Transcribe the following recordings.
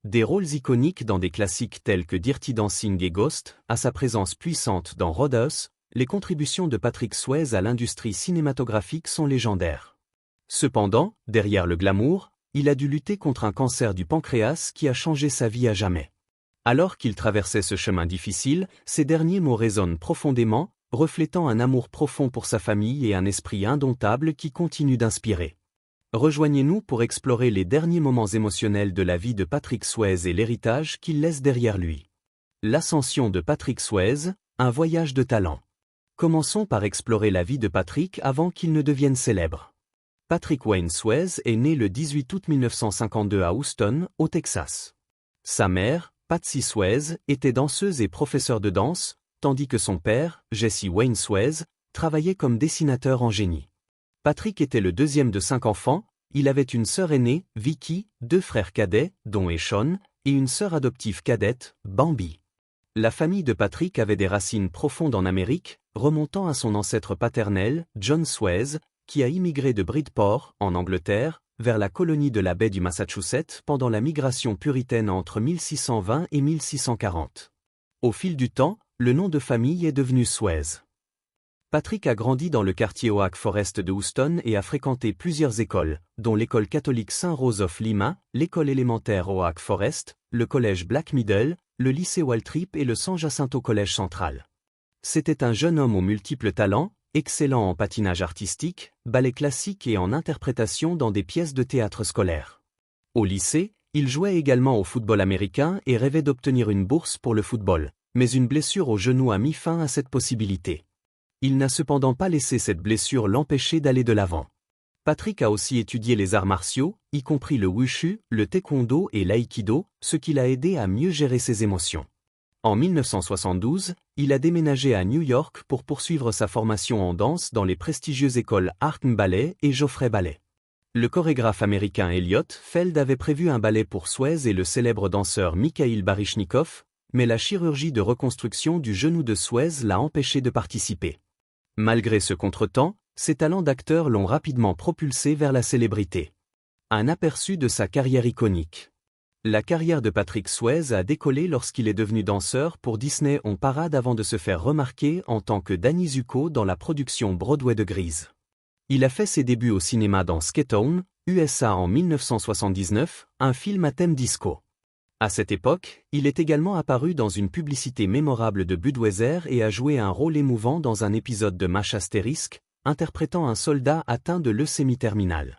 des rôles iconiques dans des classiques tels que Dirty Dancing et Ghost, à sa présence puissante dans Roadhouse, les contributions de Patrick Swayze à l'industrie cinématographique sont légendaires. Cependant, derrière le glamour, il a dû lutter contre un cancer du pancréas qui a changé sa vie à jamais. Alors qu'il traversait ce chemin difficile, ces derniers mots résonnent profondément, reflétant un amour profond pour sa famille et un esprit indomptable qui continue d'inspirer. Rejoignez-nous pour explorer les derniers moments émotionnels de la vie de Patrick Swayze et l'héritage qu'il laisse derrière lui. L'ascension de Patrick Swayze, un voyage de talent. Commençons par explorer la vie de Patrick avant qu'il ne devienne célèbre. Patrick Wayne Swayze est né le 18 août 1952 à Houston, au Texas. Sa mère, Patsy Swayze, était danseuse et professeure de danse, tandis que son père, Jesse Wayne Swayze, travaillait comme dessinateur en génie. Patrick était le deuxième de 5 enfants, il avait une sœur aînée, Vicky, 2 frères cadets, dont est Sean, et une sœur adoptive cadette, Bambi. La famille de Patrick avait des racines profondes en Amérique, remontant à son ancêtre paternel, John Swayze, qui a immigré de Bridport, en Angleterre, vers la colonie de la baie du Massachusetts pendant la migration puritaine entre 1620 et 1640. Au fil du temps, le nom de famille est devenu Swayze. Patrick a grandi dans le quartier Oak Forest de Houston et a fréquenté plusieurs écoles, dont l'école catholique St. Rose of Lima, l'école élémentaire Oak Forest, le collège Black Middle, le lycée Waltrip et le San Jacinto Collège Central. C'était un jeune homme aux multiples talents, excellent en patinage artistique, ballet classique et en interprétation dans des pièces de théâtre scolaire. Au lycée, il jouait également au football américain et rêvait d'obtenir une bourse pour le football, mais une blessure au genou a mis fin à cette possibilité. Il n'a cependant pas laissé cette blessure l'empêcher d'aller de l'avant. Patrick a aussi étudié les arts martiaux, y compris le wushu, le taekwondo et l'aïkido, ce qui l'a aidé à mieux gérer ses émotions. En 1972, il a déménagé à New York pour poursuivre sa formation en danse dans les prestigieuses écoles Art Ballet et Joffrey Ballet. Le chorégraphe américain Elliott Feld avait prévu un ballet pour Swayze et le célèbre danseur Mikhail Baryshnikov, mais la chirurgie de reconstruction du genou de Swayze l'a empêché de participer. Malgré ce contretemps, ses talents d'acteur l'ont rapidement propulsé vers la célébrité. Un aperçu de sa carrière iconique. La carrière de Patrick Swayze a décollé lorsqu'il est devenu danseur pour Disney on Parade avant de se faire remarquer en tant que Danny Zuko dans la production Broadway de Grease. Il a fait ses débuts au cinéma dans Skatoon, USA en 1979, un film à thème disco. À cette époque, il est également apparu dans une publicité mémorable de Budweiser et a joué un rôle émouvant dans un épisode de MASH Asterisk, interprétant un soldat atteint de leucémie terminale.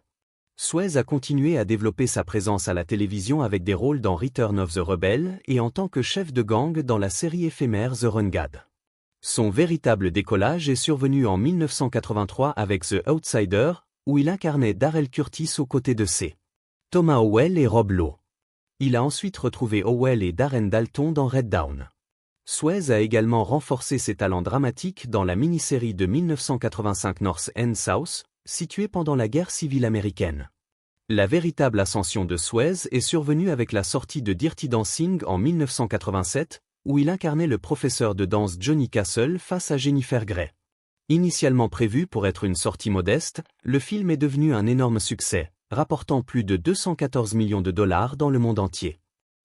Swayze a continué à développer sa présence à la télévision avec des rôles dans Return of the Rebel et en tant que chef de gang dans la série éphémère The Renegade. Son véritable décollage est survenu en 1983 avec The Outsider, où il incarnait Darrell Curtis aux côtés de Thomas Howell et Rob Lowe. Il a ensuite retrouvé Howell et Darren Dalton dans Red Dawn. Swayze a également renforcé ses talents dramatiques dans la mini-série de 1985 North and South, située pendant la guerre civile américaine. La véritable ascension de Swayze est survenue avec la sortie de Dirty Dancing en 1987, où il incarnait le professeur de danse Johnny Castle face à Jennifer Grey. Initialement prévu pour être une sortie modeste, le film est devenu un énorme succès, rapportant plus de 214 millions de dollars dans le monde entier.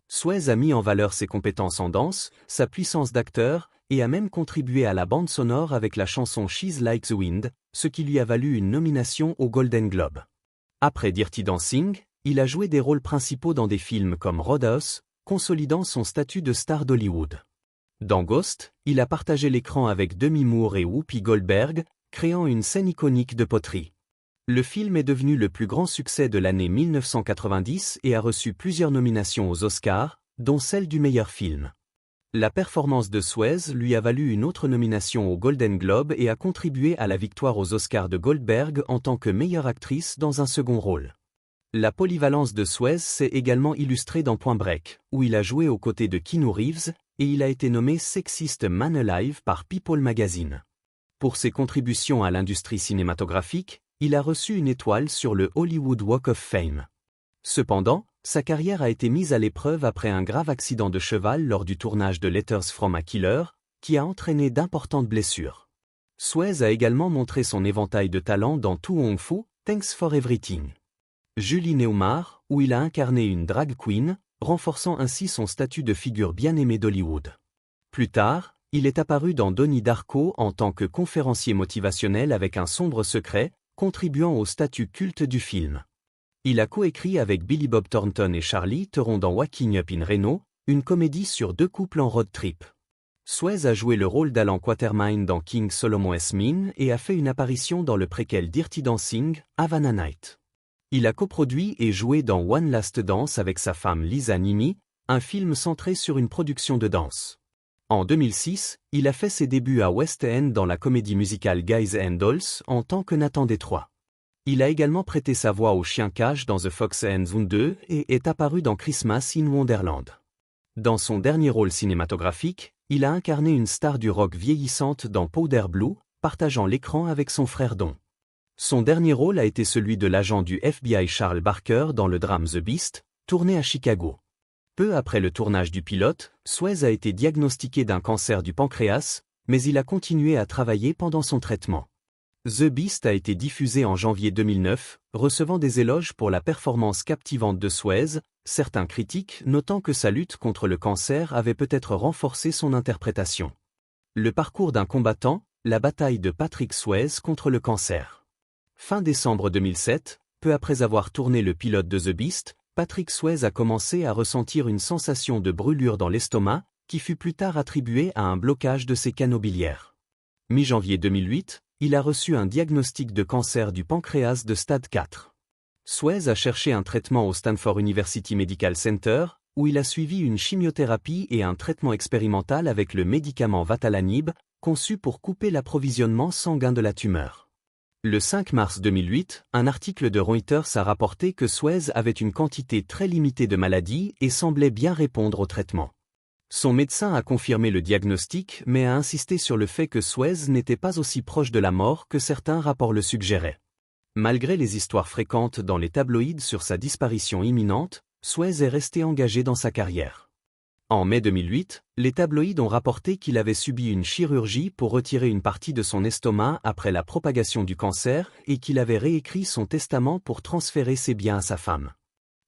Swayze a mis en valeur ses compétences en danse, sa puissance d'acteur, et a même contribué à la bande sonore avec la chanson She's Like the Wind, ce qui lui a valu une nomination au Golden Globe. Après Dirty Dancing, il a joué des rôles principaux dans des films comme Roadhouse, consolidant son statut de star d'Hollywood. Dans Ghost, il a partagé l'écran avec Demi Moore et Whoopi Goldberg, créant une scène iconique de poterie. Le film est devenu le plus grand succès de l'année 1990 et a reçu plusieurs nominations aux Oscars, dont celle du meilleur film. La performance de Swayze lui a valu une autre nomination au Golden Globe et a contribué à la victoire aux Oscars de Goldberg en tant que meilleure actrice dans un second rôle. La polyvalence de Swayze s'est également illustrée dans Point Break, où il a joué aux côtés de Keanu Reeves, et il a été nommé Sexiest Man Alive par People Magazine. Pour ses contributions à l'industrie cinématographique, il a reçu une étoile sur le Hollywood Walk of Fame. Cependant, sa carrière a été mise à l'épreuve après un grave accident de cheval lors du tournage de Letters from a Killer, qui a entraîné d'importantes blessures. Swayze a également montré son éventail de talents dans To Wong Foo, Thanks for Everything. Julie Newmar, où il a incarné une drag queen, renforçant ainsi son statut de figure bien aimée d'Hollywood. Plus tard, il est apparu dans Donnie Darko en tant que conférencier motivationnel avec un sombre secret, contribuant au statut culte du film. Il a coécrit avec Billy Bob Thornton et Charlie Theron dans Waking Up in Reno, une comédie sur 2 couples en road trip. Swayze a joué le rôle d'Alan Quatermain dans King Solomon S. Mean et a fait une apparition dans le préquel Dirty Dancing, Havana Night. Il a coproduit et joué dans One Last Dance avec sa femme Lisa Nimi, un film centré sur une production de danse. En 2006, il a fait ses débuts à West End dans la comédie musicale Guys and Dolls en tant que Nathan Détroit. Il a également prêté sa voix au chien cage dans The Fox and Hound 2 et est apparu dans Christmas in Wonderland. Dans son dernier rôle cinématographique, il a incarné une star du rock vieillissante dans Powder Blue, partageant l'écran avec son frère Don. Son dernier rôle a été celui de l'agent du FBI Charles Barker dans le drame The Beast, tourné à Chicago. Peu après le tournage du pilote, Swayze a été diagnostiqué d'un cancer du pancréas, mais il a continué à travailler pendant son traitement. The Beast a été diffusé en janvier 2009, recevant des éloges pour la performance captivante de Swayze, certains critiques notant que sa lutte contre le cancer avait peut-être renforcé son interprétation. Le parcours d'un combattant, la bataille de Patrick Swayze contre le cancer. Fin décembre 2007, peu après avoir tourné le pilote de The Beast, Patrick Swayze a commencé à ressentir une sensation de brûlure dans l'estomac, qui fut plus tard attribuée à un blocage de ses canaux biliaires. Mi-janvier 2008, il a reçu un diagnostic de cancer du pancréas de stade 4. Swayze a cherché un traitement au Stanford University Medical Center, où il a suivi une chimiothérapie et un traitement expérimental avec le médicament Vatalanib, conçu pour couper l'approvisionnement sanguin de la tumeur. Le 5 mars 2008, un article de Reuters a rapporté que Swayze avait une quantité très limitée de maladie et semblait bien répondre au traitement. Son médecin a confirmé le diagnostic mais a insisté sur le fait que Swayze n'était pas aussi proche de la mort que certains rapports le suggéraient. Malgré les histoires fréquentes dans les tabloïds sur sa disparition imminente, Swayze est resté engagé dans sa carrière. En mai 2008, les tabloïds ont rapporté qu'il avait subi une chirurgie pour retirer une partie de son estomac après la propagation du cancer et qu'il avait réécrit son testament pour transférer ses biens à sa femme.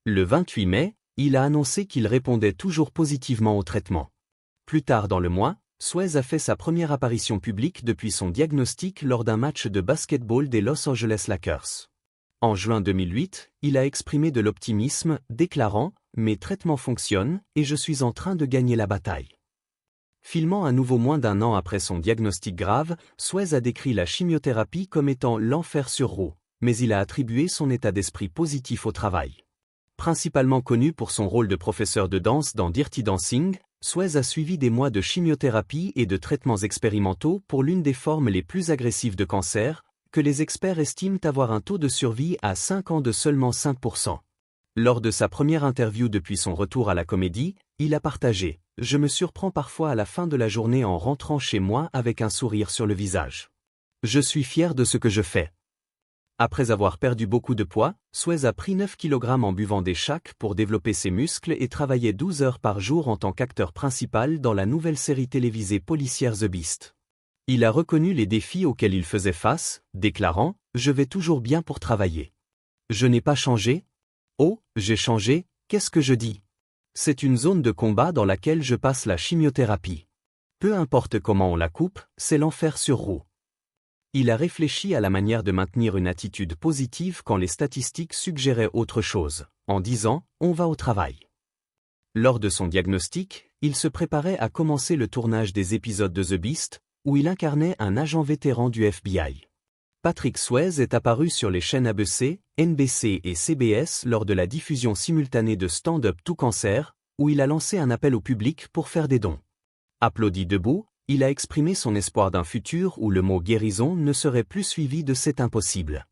Le 28 mai, il a annoncé qu'il répondait toujours positivement au traitement. Plus tard dans le mois, Swayze a fait sa première apparition publique depuis son diagnostic lors d'un match de basketball des Los Angeles Lakers. En juin 2008, il a exprimé de l'optimisme, déclarant « Mes traitements fonctionnent et je suis en train de gagner la bataille ». Filmant à nouveau moins d'1 an après son diagnostic grave, Swayze a décrit la chimiothérapie comme étant l'enfer sur roue, mais il a attribué son état d'esprit positif au travail. Principalement connu pour son rôle de professeur de danse dans Dirty Dancing, Swayze a suivi des mois de chimiothérapie et de traitements expérimentaux pour l'une des formes les plus agressives de cancer, que les experts estiment avoir un taux de survie à 5 ans de seulement 5%. Lors de sa première interview depuis son retour à la comédie, il a partagé « Je me surprends parfois à la fin de la journée en rentrant chez moi avec un sourire sur le visage. Je suis fier de ce que je fais. » Après avoir perdu beaucoup de poids, Swayze a pris 9 kg en buvant des shakes pour développer ses muscles et travaillait 12 heures par jour en tant qu'acteur principal dans la nouvelle série télévisée policière The Beast. Il a reconnu les défis auxquels il faisait face, déclarant « Je vais toujours bien pour travailler. Je n'ai pas changé ? Oh, j'ai changé, qu'est-ce que je dis ? C'est une zone de combat dans laquelle je passe la chimiothérapie. Peu importe comment on la coupe, c'est l'enfer sur roue. » Il a réfléchi à la manière de maintenir une attitude positive quand les statistiques suggéraient autre chose, en disant « On va au travail ». Lors de son diagnostic, il se préparait à commencer le tournage des épisodes de The Beast, où il incarnait un agent vétéran du FBI. Patrick Swayze est apparu sur les chaînes ABC, NBC et CBS lors de la diffusion simultanée de Stand Up to Cancer, où il a lancé un appel au public pour faire des dons. Applaudi debout, il a exprimé son espoir d'un futur où le mot guérison ne serait plus suivi de c'est impossible.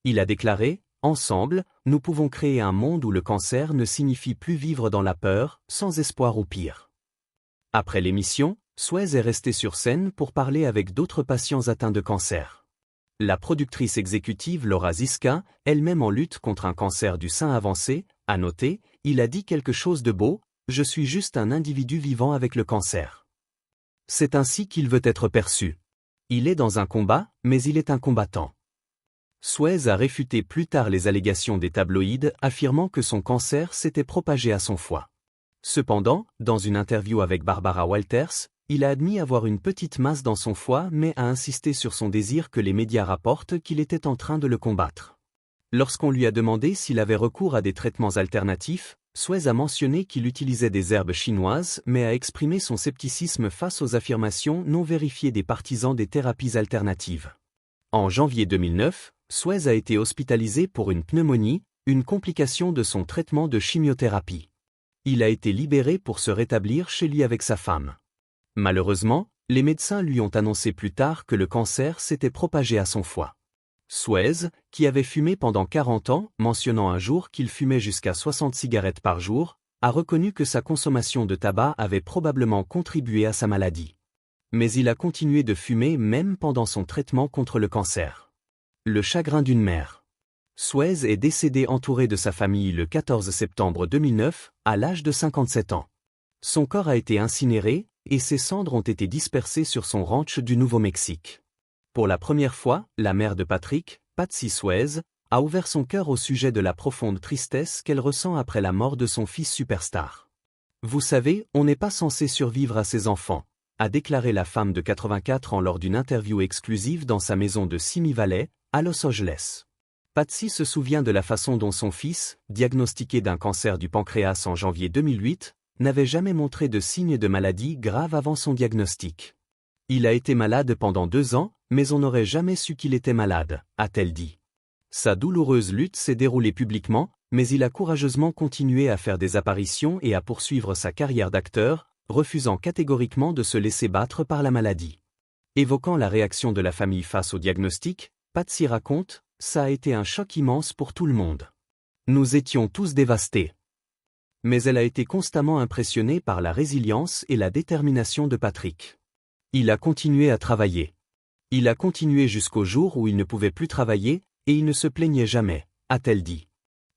Il a déclaré « Ensemble, nous pouvons créer un monde où le cancer ne signifie plus vivre dans la peur, sans espoir ou pire. » Après l'émission, Swayze est resté sur scène pour parler avec d'autres patients atteints de cancer. La productrice exécutive Laura Zisca, elle-même en lutte contre un cancer du sein avancé, a noté « Il a dit quelque chose de beau, je suis juste un individu vivant avec le cancer. C'est ainsi qu'il veut être perçu. Il est dans un combat, mais il est un combattant. » Suez a réfuté plus tard les allégations des tabloïds affirmant que son cancer s'était propagé à son foie. Cependant, dans une interview avec Barbara Walters, il a admis avoir une petite masse dans son foie mais a insisté sur son désir que les médias rapportent qu'il était en train de le combattre. Lorsqu'on lui a demandé s'il avait recours à des traitements alternatifs, Suez a mentionné qu'il utilisait des herbes chinoises mais a exprimé son scepticisme face aux affirmations non vérifiées des partisans des thérapies alternatives. En janvier 2009, Suez a été hospitalisé pour une pneumonie, une complication de son traitement de chimiothérapie. Il a été libéré pour se rétablir chez lui avec sa femme. Malheureusement, les médecins lui ont annoncé plus tard que le cancer s'était propagé à son foie. Suez, qui avait fumé pendant 40 ans, mentionnant un jour qu'il fumait jusqu'à 60 cigarettes par jour, a reconnu que sa consommation de tabac avait probablement contribué à sa maladie. Mais il a continué de fumer même pendant son traitement contre le cancer. Le chagrin d'une mère. Suez est décédé entouré de sa famille le 14 septembre 2009, à l'âge de 57 ans. Son corps a été incinéré, et ses cendres ont été dispersées sur son ranch du Nouveau-Mexique. Pour la première fois, la mère de Patrick, Patsy Suez, a ouvert son cœur au sujet de la profonde tristesse qu'elle ressent après la mort de son fils superstar. « Vous savez, on n'est pas censé survivre à ses enfants », a déclaré la femme de 84 ans lors d'une interview exclusive dans sa maison de Simi Valley, à Los Angeles. Patsy se souvient de la façon dont son fils, diagnostiqué d'un cancer du pancréas en janvier 2008, n'avait jamais montré de signes de maladie grave avant son diagnostic. Il a été malade pendant 2 ans, mais on n'aurait jamais su qu'il était malade, a-t-elle dit. Sa douloureuse lutte s'est déroulée publiquement, mais il a courageusement continué à faire des apparitions et à poursuivre sa carrière d'acteur, refusant catégoriquement de se laisser battre par la maladie. Évoquant la réaction de la famille face au diagnostic, Patsy raconte « Ça a été un choc immense pour tout le monde. Nous étions tous dévastés. » Mais elle a été constamment impressionnée par la résilience et la détermination de Patrick. Il a continué à travailler. Il a continué jusqu'au jour où il ne pouvait plus travailler, et il ne se plaignait jamais, a-t-elle dit.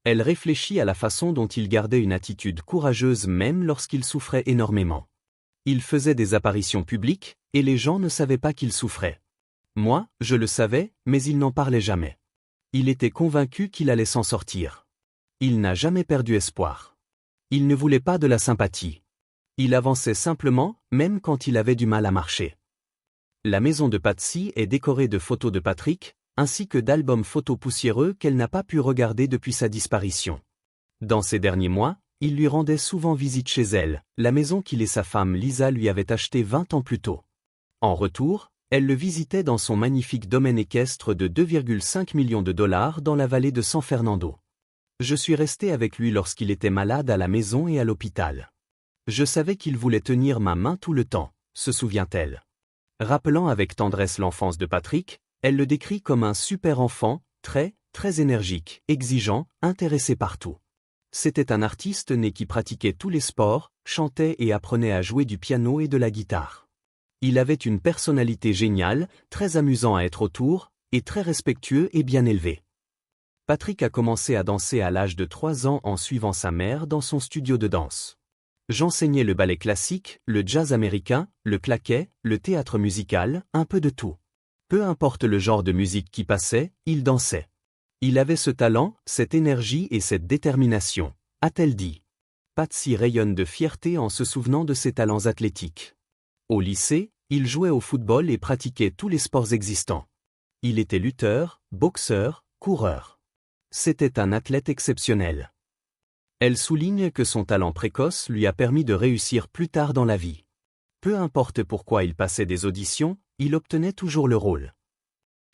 Elle réfléchit à la façon dont il gardait une attitude courageuse même lorsqu'il souffrait énormément. Il faisait des apparitions publiques, et les gens ne savaient pas qu'il souffrait. Moi, je le savais, mais il n'en parlait jamais. Il était convaincu qu'il allait s'en sortir. Il n'a jamais perdu espoir. Il ne voulait pas de la sympathie. Il avançait simplement, même quand il avait du mal à marcher. La maison de Patsy est décorée de photos de Patrick, ainsi que d'albums photos poussiéreux qu'elle n'a pas pu regarder depuis sa disparition. Dans ces derniers mois, il lui rendait souvent visite chez elle, la maison qu'il et sa femme Lisa lui avaient achetée 20 ans plus tôt. En retour, elle le visitait dans son magnifique domaine équestre de 2,5 millions de dollars dans la vallée de San Fernando. Je suis resté avec lui lorsqu'il était malade à la maison et à l'hôpital. Je savais qu'il voulait tenir ma main tout le temps, se souvient-elle. Rappelant avec tendresse l'enfance de Patrick, elle le décrit comme un super enfant, très énergique, exigeant, intéressé par tout. C'était un artiste né qui pratiquait tous les sports, chantait et apprenait à jouer du piano et de la guitare. Il avait une personnalité géniale, très amusant à être autour, et très respectueux et bien élevé. Patrick a commencé à danser à l'âge de 3 ans en suivant sa mère dans son studio de danse. J'enseignais le ballet classique, le jazz américain, le claquet, le théâtre musical, un peu de tout. Peu importe le genre de musique qui passait, il dansait. Il avait ce talent, cette énergie et cette détermination, a-t-elle dit. Patsy rayonne de fierté en se souvenant de ses talents athlétiques. Au lycée, il jouait au football et pratiquait tous les sports existants. Il était lutteur, boxeur, coureur. C'était un athlète exceptionnel. Elle souligne que son talent précoce lui a permis de réussir plus tard dans la vie. Peu importe pourquoi il passait des auditions, il obtenait toujours le rôle.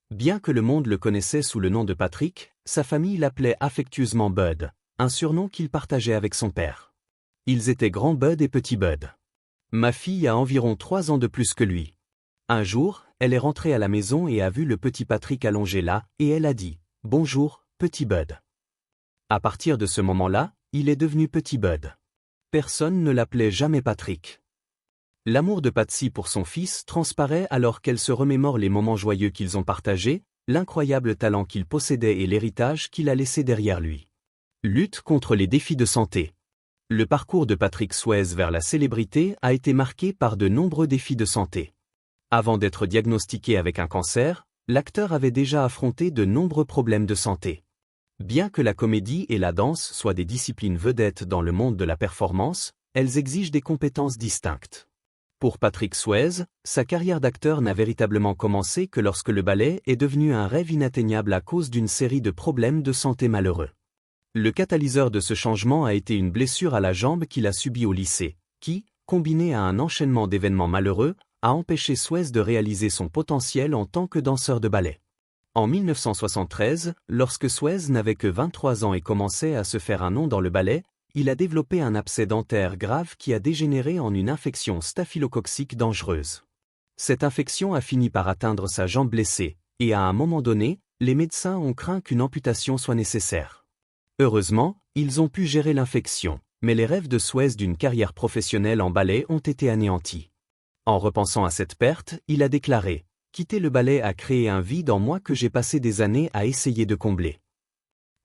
Bien que le monde le connaissait sous le nom de Patrick, sa famille l'appelait affectueusement Bud, un surnom qu'il partageait avec son père. Ils étaient Grand Bud et Petit Bud. Ma fille a environ 3 ans de plus que lui. Un jour, elle est rentrée à la maison et a vu le petit Patrick allongé là, et elle a dit « Bonjour, Petit Bud ». À partir de ce moment-là, il est devenu Petit Bud. Personne ne l'appelait jamais Patrick. L'amour de Patsy pour son fils transparaît alors qu'elle se remémore les moments joyeux qu'ils ont partagés, l'incroyable talent qu'il possédait et l'héritage qu'il a laissé derrière lui. Lutte contre les défis de santé. Le parcours de Patrick Suez vers la célébrité a été marqué par de nombreux défis de santé. Avant d'être diagnostiqué avec un cancer, L'acteur avait déjà affronté de nombreux problèmes de santé. Bien que la comédie et la danse soient des disciplines vedettes dans le monde de la performance, elles exigent des compétences distinctes. Pour Patrick Swayze, sa carrière d'acteur n'a véritablement commencé que lorsque le ballet est devenu un rêve inatteignable à cause d'une série de problèmes de santé malheureux. Le catalyseur de ce changement a été une blessure à la jambe qu'il a subie au lycée, qui, combinée à un enchaînement d'événements malheureux, a empêché Swayze de réaliser son potentiel en tant que danseur de ballet. En 1973, lorsque Swayze n'avait que 23 ans et commençait à se faire un nom dans le ballet, il a développé un abcès dentaire grave qui a dégénéré en une infection staphylococcique dangereuse. Cette infection a fini par atteindre sa jambe blessée, et à un moment donné, les médecins ont craint qu'une amputation soit nécessaire. Heureusement, ils ont pu gérer l'infection, mais les rêves de Swayze d'une carrière professionnelle en ballet ont été anéantis. En repensant à cette perte, il a déclaré « Quitter le ballet a créé un vide en moi que j'ai passé des années à essayer de combler ».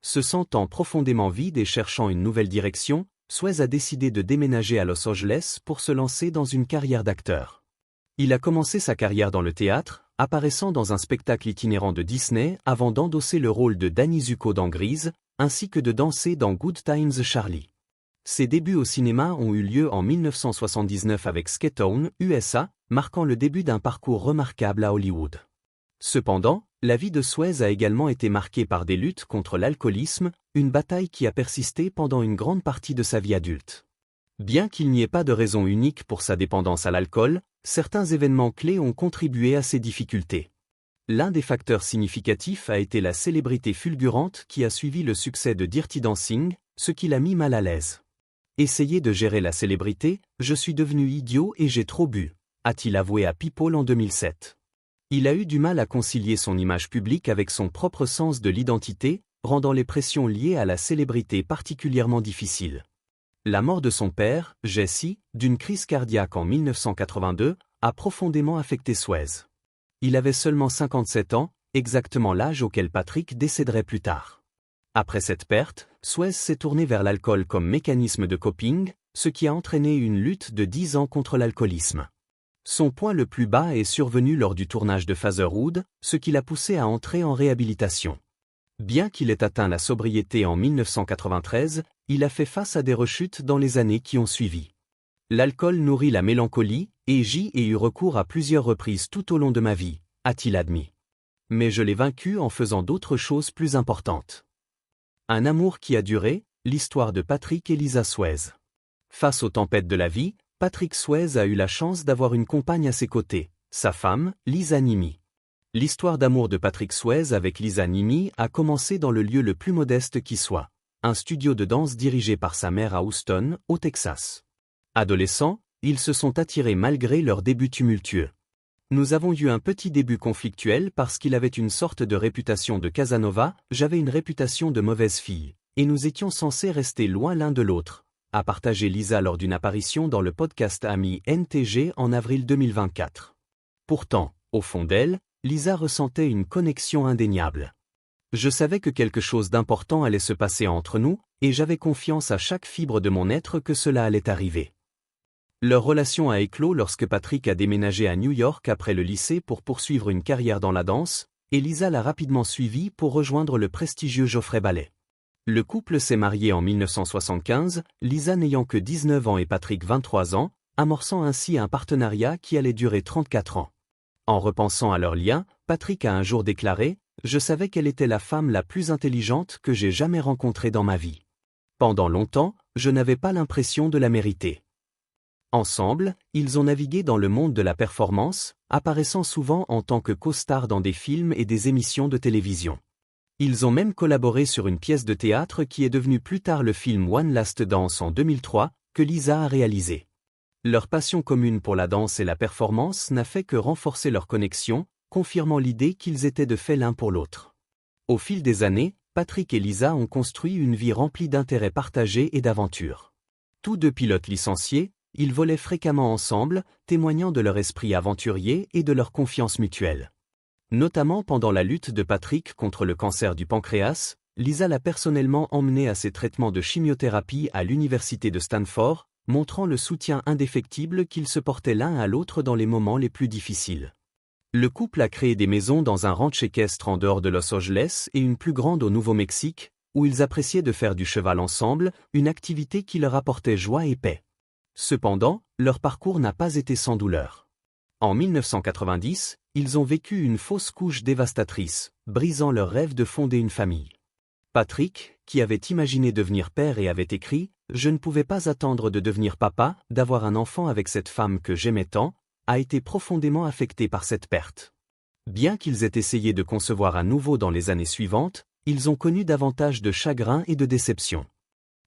Se sentant profondément vide et cherchant une nouvelle direction, Swayze a décidé de déménager à Los Angeles pour se lancer dans une carrière d'acteur. Il a commencé sa carrière dans le théâtre, apparaissant dans un spectacle itinérant de Disney avant d'endosser le rôle de Danny Zuko dans Grease, ainsi que de danser dans Good Times Charlie. Ses débuts au cinéma ont eu lieu en 1979 avec Skatoon, USA, marquant le début d'un parcours remarquable à Hollywood. Cependant, la vie de Swayze a également été marquée par des luttes contre l'alcoolisme, une bataille qui a persisté pendant une grande partie de sa vie adulte. Bien qu'il n'y ait pas de raison unique pour sa dépendance à l'alcool, certains événements clés ont contribué à ces difficultés. L'un des facteurs significatifs a été la célébrité fulgurante qui a suivi le succès de Dirty Dancing, ce qui l'a mis mal à l'aise. « Essayer de gérer la célébrité, je suis devenu idiot et j'ai trop bu », a-t-il avoué à People en 2007. Il a eu du mal à concilier son image publique avec son propre sens de l'identité, rendant les pressions liées à la célébrité particulièrement difficiles. La mort de son père, Jesse, d'une crise cardiaque en 1982, a profondément affecté Swayze. Il avait seulement 57 ans, exactement l'âge auquel Patrick décéderait plus tard. Après cette perte, Swayze s'est tourné vers l'alcool comme mécanisme de coping, ce qui a entraîné une lutte de 10 ans contre l'alcoolisme. Son point le plus bas est survenu lors du tournage de Fatherhood, ce qui l'a poussé à entrer en réhabilitation. Bien qu'il ait atteint la sobriété en 1993, il a fait face à des rechutes dans les années qui ont suivi. L'alcool nourrit la mélancolie, et j'y ai eu recours à plusieurs reprises tout au long de ma vie, a-t-il admis. Mais je l'ai vaincu en faisant d'autres choses plus importantes. Un amour qui a duré, l'histoire de Patrick et Lisa Swayze. Face aux tempêtes de la vie, Patrick Swayze a eu la chance d'avoir une compagne à ses côtés, sa femme, Lisa Niemi. L'histoire d'amour de Patrick Swayze avec Lisa Niemi a commencé dans le lieu le plus modeste qui soit, un studio de danse dirigé par sa mère à Houston, au Texas. Adolescents, ils se sont attirés malgré leur début tumultueux. Nous avons eu un petit début conflictuel parce qu'il avait une sorte de réputation de Casanova, j'avais une réputation de mauvaise fille, et nous étions censés rester loin l'un de l'autre, a partagé Lisa lors d'une apparition dans le podcast Ami NTG en avril 2024. Pourtant, au fond d'elle, Lisa ressentait une connexion indéniable. Je savais que quelque chose d'important allait se passer entre nous, et j'avais confiance à chaque fibre de mon être que cela allait arriver. Leur relation a éclos lorsque Patrick a déménagé à New York après le lycée pour poursuivre une carrière dans la danse, et Lisa l'a rapidement suivi pour rejoindre le prestigieux Joffrey Ballet. Le couple s'est marié en 1975, Lisa n'ayant que 19 ans et Patrick 23 ans, amorçant ainsi un partenariat qui allait durer 34 ans. En repensant à leur lien, Patrick a un jour déclaré « Je savais qu'elle était la femme la plus intelligente que j'ai jamais rencontrée dans ma vie. Pendant longtemps, je n'avais pas l'impression de la mériter. » Ensemble, ils ont navigué dans le monde de la performance, apparaissant souvent en tant que co-stars dans des films et des émissions de télévision. Ils ont même collaboré sur une pièce de théâtre qui est devenue plus tard le film One Last Dance en 2003, que Lisa a réalisé. Leur passion commune pour la danse et la performance n'a fait que renforcer leur connexion, confirmant l'idée qu'ils étaient de fait l'un pour l'autre. Au fil des années, Patrick et Lisa ont construit une vie remplie d'intérêts partagés et d'aventures. Tous deux pilotes licenciés, ils volaient fréquemment ensemble, témoignant de leur esprit aventurier et de leur confiance mutuelle. Notamment pendant la lutte de Patrick contre le cancer du pancréas, Lisa l'a personnellement emmené à ses traitements de chimiothérapie à l'université de Stanford, montrant le soutien indéfectible qu'ils se portaient l'un à l'autre dans les moments les plus difficiles. Le couple a créé des maisons dans un ranch équestre en dehors de Los Angeles et une plus grande au Nouveau-Mexique, où ils appréciaient de faire du cheval ensemble, une activité qui leur apportait joie et paix. Cependant, leur parcours n'a pas été sans douleur. En 1990, ils ont vécu une fausse couche dévastatrice, brisant leur rêve de fonder une famille. Patrick, qui avait imaginé devenir père et avait écrit « Je ne pouvais pas attendre de devenir papa, d'avoir un enfant avec cette femme que j'aimais tant », a été profondément affecté par cette perte. Bien qu'ils aient essayé de concevoir à nouveau dans les années suivantes, ils ont connu davantage de chagrin et de déception.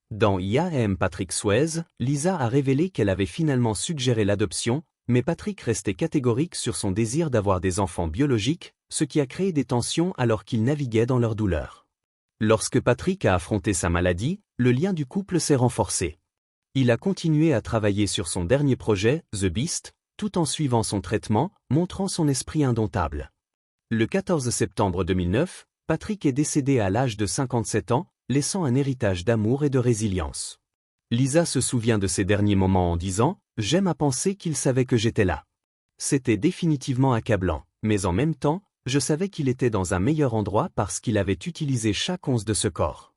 Dans I.A.M. Patrick Swayze, Lisa a révélé qu'elle avait finalement suggéré l'adoption, mais Patrick restait catégorique sur son désir d'avoir des enfants biologiques, ce qui a créé des tensions alors qu'ils naviguaient dans leur douleur. Lorsque Patrick a affronté sa maladie, le lien du couple s'est renforcé. Il a continué à travailler sur son dernier projet, The Beast, tout en suivant son traitement, montrant son esprit indomptable. Le 14 septembre 2009, Patrick est décédé à l'âge de 57 ans, laissant un héritage d'amour et de résilience. Lisa se souvient de ses derniers moments en disant « J'aime à penser qu'il savait que j'étais là. C'était définitivement accablant, mais en même temps, je savais qu'il était dans un meilleur endroit parce qu'il avait utilisé chaque once de ce corps.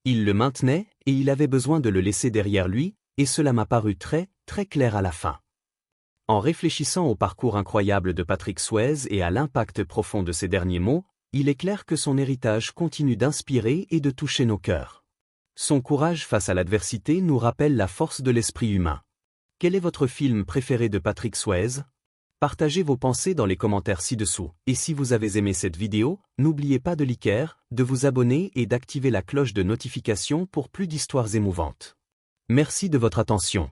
Il le maintenait, et il avait besoin de le laisser derrière lui, et cela m'a paru très, très clair à la fin. » En réfléchissant au parcours incroyable de Patrick Swayze et à l'impact profond de ses derniers mots, il est clair que son héritage continue d'inspirer et de toucher nos cœurs. Son courage face à l'adversité nous rappelle la force de l'esprit humain. Quel est votre film préféré de Patrick Swayze? Partagez vos pensées dans les commentaires ci-dessous. Et si vous avez aimé cette vidéo, n'oubliez pas de liker, de vous abonner et d'activer la cloche de notification pour plus d'histoires émouvantes. Merci de votre attention.